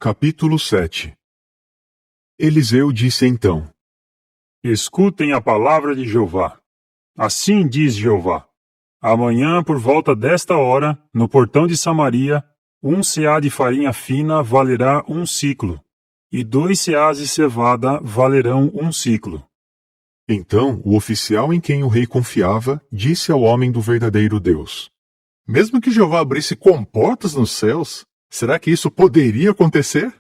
Capítulo 7. Eliseu disse então: Escutem a palavra de Jeová. Assim diz Jeová: amanhã, por volta desta hora, no portão de Samaria, 1 seá de farinha fina valerá 1 siclo, e 2 seás de cevada valerão 1 siclo. Então o oficial em quem o rei confiava disse ao homem do verdadeiro Deus: Mesmo que Jeová abrisse comportas nos céus, será que isso poderia acontecer?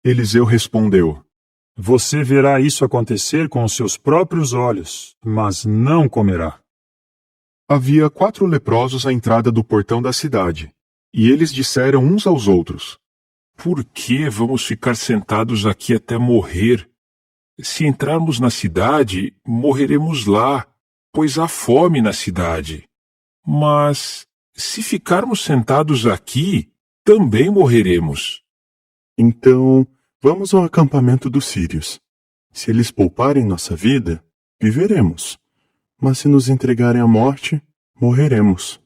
Eliseu respondeu: Você verá isso acontecer com os seus próprios olhos, mas não comerá. Havia 4 leprosos à entrada do portão da cidade, e eles disseram uns aos outros: Por que vamos ficar sentados aqui até morrer? Se entrarmos na cidade, morreremos lá, pois há fome na cidade. Mas, se ficarmos sentados aqui, também morreremos. Então, vamos ao acampamento dos sírios. Se eles pouparem nossa vida, viveremos. Mas se nos entregarem à morte, morreremos.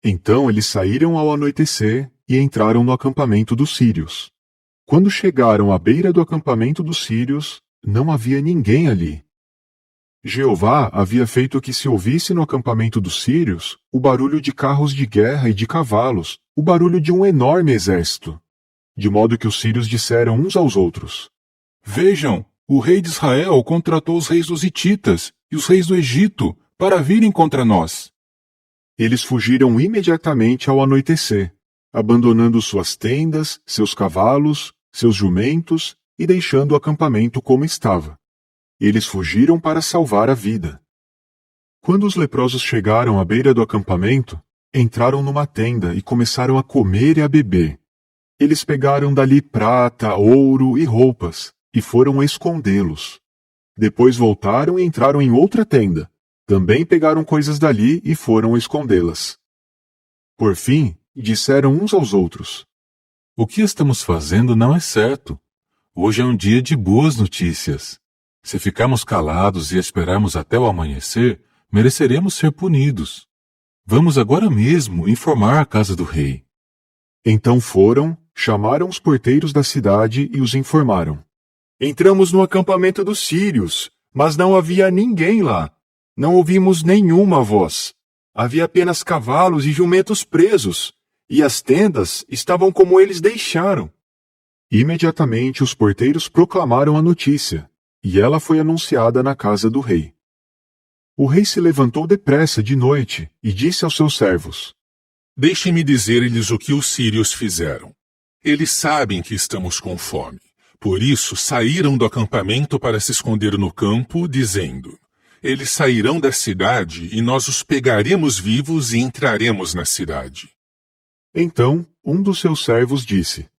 Então eles saíram ao anoitecer e entraram no acampamento dos sírios. Quando chegaram à beira do acampamento dos sírios, não havia ninguém ali. Jeová havia feito que se ouvisse no acampamento dos sírios o barulho de carros de guerra e de cavalos, o barulho de um enorme exército. De modo que os sírios disseram uns aos outros: Vejam, o rei de Israel contratou os reis dos hititas e os reis do Egito para virem contra nós. Eles fugiram imediatamente ao anoitecer, abandonando suas tendas, seus cavalos, seus jumentos e deixando o acampamento como estava. Eles fugiram para salvar a vida. Quando os leprosos chegaram à beira do acampamento, entraram numa tenda e começaram a comer e a beber. Eles pegaram dali prata, ouro e roupas, e foram escondê-los. Depois voltaram e entraram em outra tenda. Também pegaram coisas dali e foram escondê-las. Por fim, disseram uns aos outros: O que estamos fazendo não é certo. Hoje é um dia de boas notícias. Se ficarmos calados e esperarmos até o amanhecer, mereceremos ser punidos. Vamos agora mesmo informar a casa do rei. Então foram, chamaram os porteiros da cidade e os informaram: Entramos no acampamento dos sírios, mas não havia ninguém lá. Não ouvimos nenhuma voz. Havia apenas cavalos e jumentos presos, e as tendas estavam como eles deixaram. Imediatamente os porteiros proclamaram a notícia, e ela foi anunciada na casa do rei. O rei se levantou depressa de noite e disse aos seus servos: Deixem-me dizer-lhes o que os sírios fizeram. Eles sabem que estamos com fome. Por isso saíram do acampamento para se esconder no campo, dizendo: Eles sairão da cidade e nós os pegaremos vivos e entraremos na cidade. Então um dos seus servos disse: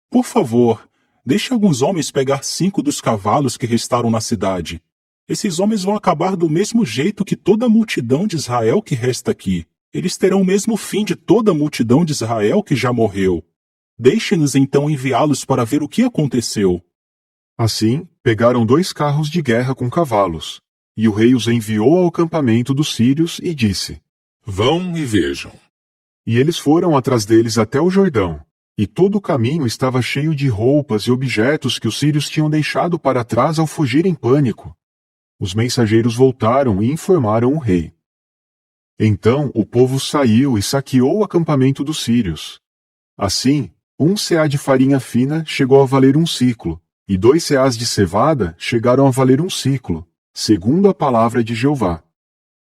Por favor, deixe alguns homens pegar 5 dos cavalos que restaram na cidade. Esses homens vão acabar do mesmo jeito que toda a multidão de Israel que resta aqui. Eles terão o mesmo fim de toda a multidão de Israel que já morreu. Deixe-nos então enviá-los para ver o que aconteceu. Assim, pegaram 2 carros de guerra com cavalos, e o rei os enviou ao acampamento dos sírios e disse: Vão e vejam. E eles foram atrás deles até o Jordão, e todo o caminho estava cheio de roupas e objetos que os sírios tinham deixado para trás ao fugir em pânico. Os mensageiros voltaram e informaram o rei. Então o povo saiu e saqueou o acampamento dos sírios. Assim, 1 seá de farinha fina chegou a valer 1 siclo, e 2 seás de cevada chegaram a valer 1 siclo, segundo a palavra de Jeová.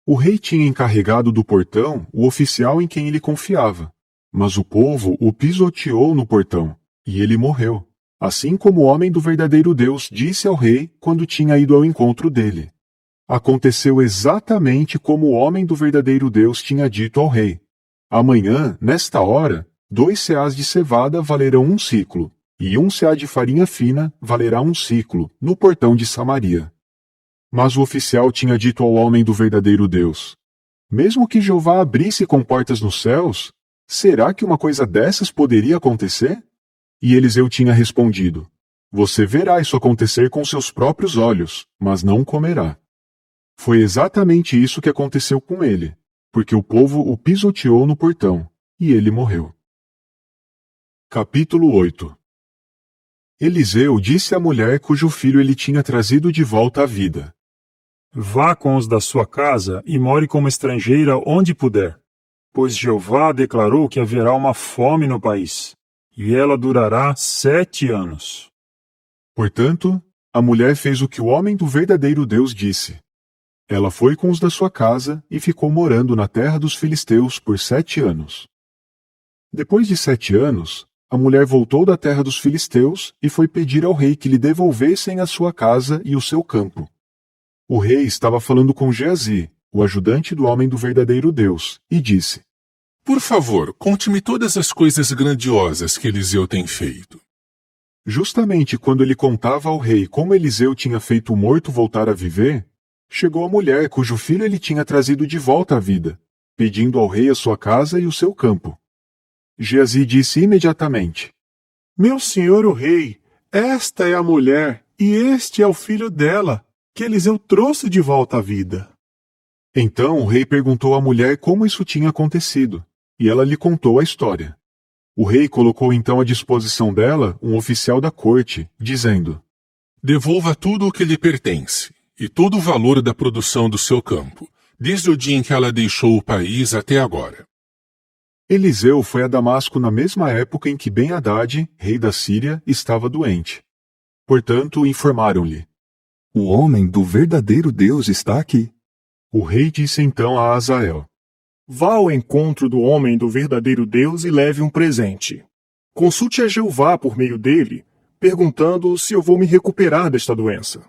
O rei tinha encarregado do portão o oficial em quem ele confiava, mas o povo o pisoteou no portão, e ele morreu, assim como o homem do verdadeiro Deus disse ao rei quando tinha ido ao encontro dele. Aconteceu exatamente como o homem do verdadeiro Deus tinha dito ao rei: Amanhã, nesta hora, 2 seás de cevada valerão 1 siclo, e 1 seá de farinha fina valerá 1 siclo, no portão de Samaria. Mas o oficial tinha dito ao homem do verdadeiro Deus: Mesmo que Jeová abrisse comportas nos céus, será que uma coisa dessas poderia acontecer? E Eliseu tinha respondido: Você verá isso acontecer com seus próprios olhos, mas não comerá. Foi exatamente isso que aconteceu com ele, porque o povo o pisoteou no portão, e ele morreu. Capítulo 8. Eliseu disse à mulher cujo filho ele tinha trazido de volta à vida: Vá com os da sua casa e more como estrangeira onde puder, pois Jeová declarou que haverá uma fome no país, e ela durará 7 anos. Portanto, a mulher fez o que o homem do verdadeiro Deus disse. Ela foi com os da sua casa e ficou morando na terra dos filisteus por 7 anos. Depois de 7 anos, a mulher voltou da terra dos filisteus e foi pedir ao rei que lhe devolvessem a sua casa e o seu campo. O rei estava falando com Geazi, o ajudante do homem do verdadeiro Deus, e disse: Por favor, conte-me todas as coisas grandiosas que Eliseu tem feito. Justamente quando ele contava ao rei como Eliseu tinha feito o morto voltar a viver, chegou a mulher cujo filho ele tinha trazido de volta à vida, pedindo ao rei a sua casa e o seu campo. Geazi disse imediatamente: Meu senhor o rei, esta é a mulher, e este é o filho dela, que Eliseu trouxe de volta à vida. Então o rei perguntou à mulher como isso tinha acontecido, e ela lhe contou a história. O rei colocou então à disposição dela um oficial da corte, dizendo: Devolva tudo o que lhe pertence, e todo o valor da produção do seu campo, desde o dia em que ela deixou o país até agora. Eliseu foi a Damasco na mesma época em que Ben-Hadad, rei da Síria, estava doente. Portanto, informaram-lhe: O homem do verdadeiro Deus está aqui. O rei disse então a Azael: Vá ao encontro do homem do verdadeiro Deus e leve um presente. Consulte a Jeová por meio dele, perguntando se eu vou me recuperar desta doença.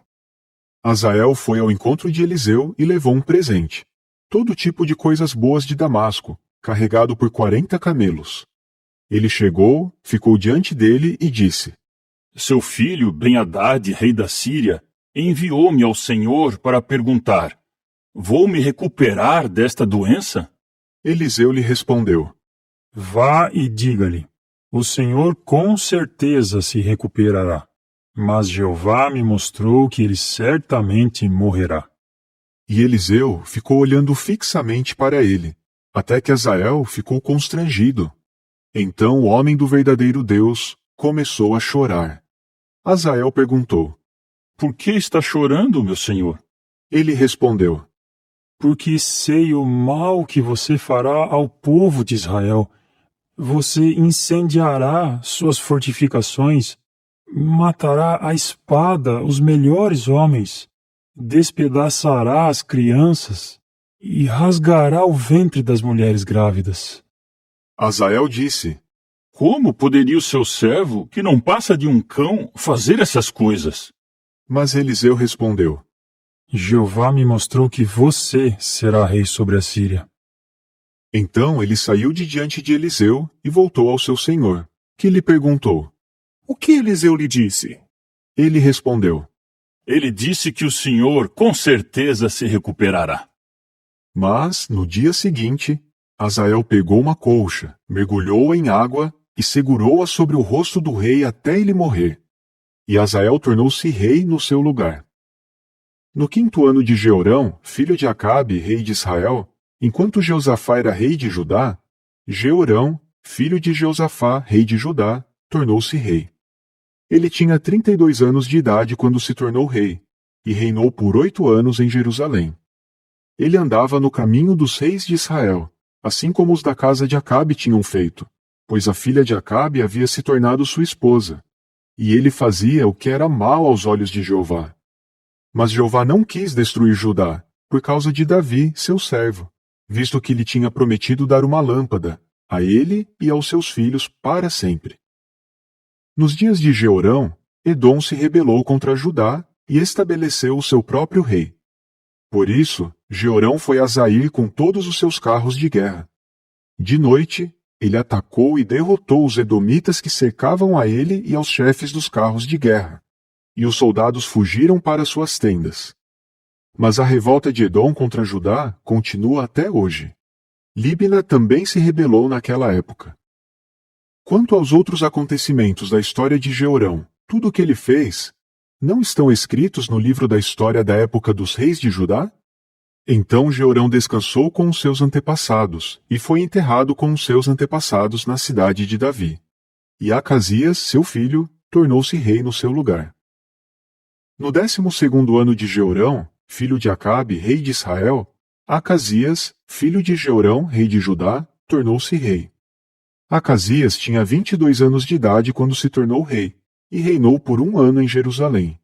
Azael foi ao encontro de Eliseu e levou um presente, todo tipo de coisas boas de Damasco, carregado por 40 camelos. Ele chegou, ficou diante dele e disse: Seu filho, Ben-Hadad, rei da Síria, enviou-me ao Senhor para perguntar: Vou me recuperar desta doença? Eliseu lhe respondeu: Vá e diga-lhe: O Senhor com certeza se recuperará, mas Jeová me mostrou que ele certamente morrerá. E Eliseu ficou olhando fixamente para ele, até que Azael ficou constrangido. Então o homem do verdadeiro Deus começou a chorar. Azael perguntou: Por que está chorando, meu senhor? Ele respondeu: Porque sei o mal que você fará ao povo de Israel. Você incendiará suas fortificações, matará à espada os melhores homens, despedaçará as crianças e rasgará o ventre das mulheres grávidas. Azael disse: Como poderia o seu servo, que não passa de um cão, fazer essas coisas? Mas Eliseu respondeu: Jeová me mostrou que você será rei sobre a Síria. Então ele saiu de diante de Eliseu e voltou ao seu senhor, que lhe perguntou: O que Eliseu lhe disse? Ele respondeu: Ele disse que o senhor com certeza se recuperará. Mas, no dia seguinte, Azael pegou uma colcha, mergulhou-a em água e segurou-a sobre o rosto do rei até ele morrer. E Azael tornou-se rei no seu lugar. No 5º ano de Jeorão, filho de Acabe, rei de Israel, enquanto Jeosafá era rei de Judá, Jeorão, filho de Jeosafá, rei de Judá, tornou-se rei. Ele tinha 32 anos de idade quando se tornou rei, e reinou por 8 anos em Jerusalém. Ele andava no caminho dos reis de Israel, assim como os da casa de Acabe tinham feito, pois a filha de Acabe havia se tornado sua esposa, e ele fazia o que era mal aos olhos de Jeová. Mas Jeová não quis destruir Judá, por causa de Davi, seu servo, visto que lhe tinha prometido dar uma lâmpada, a ele e aos seus filhos para sempre. Nos dias de Jeorão, Edom se rebelou contra Judá e estabeleceu o seu próprio rei. Por isso, Jeorão foi a Zair com todos os seus carros de guerra. De noite, ele atacou e derrotou os edomitas que cercavam a ele e aos chefes dos carros de guerra, e os soldados fugiram para suas tendas. Mas a revolta de Edom contra Judá continua até hoje. Líbina também se rebelou naquela época. Quanto aos outros acontecimentos da história de Jeorão, tudo o que ele fez, não estão escritos no livro da história da época dos reis de Judá? Então Jeorão descansou com os seus antepassados, e foi enterrado com os seus antepassados na cidade de Davi. E Acasias, seu filho, tornou-se rei no seu lugar. No 12º ano de Jeorão, filho de Acabe, rei de Israel, Acasias, filho de Jeorão, rei de Judá, tornou-se rei. Acasias tinha 22 anos de idade quando se tornou rei, e reinou por 1 ano em Jerusalém.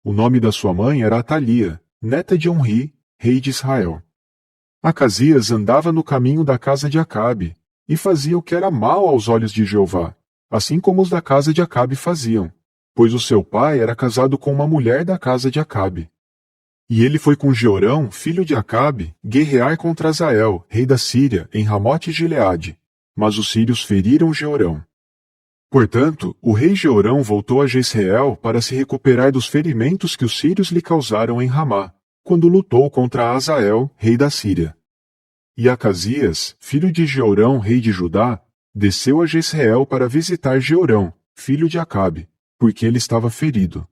O nome da sua mãe era Atalia, neta de Omri, rei de Israel. Acasias andava no caminho da casa de Acabe, e fazia o que era mal aos olhos de Jeová, assim como os da casa de Acabe faziam, pois o seu pai era casado com uma mulher da casa de Acabe. E ele foi com Jeorão, filho de Acabe, guerrear contra Azael, rei da Síria, em Ramote-Gileade, mas os sírios feriram Jeorão. Portanto, o rei Jeorão voltou a Jezreel para se recuperar dos ferimentos que os sírios lhe causaram em Ramá, quando lutou contra Azael, rei da Síria. E Acasias, filho de Jeorão, rei de Judá, desceu a Jezreel para visitar Jeorão, filho de Acabe, porque ele estava ferido.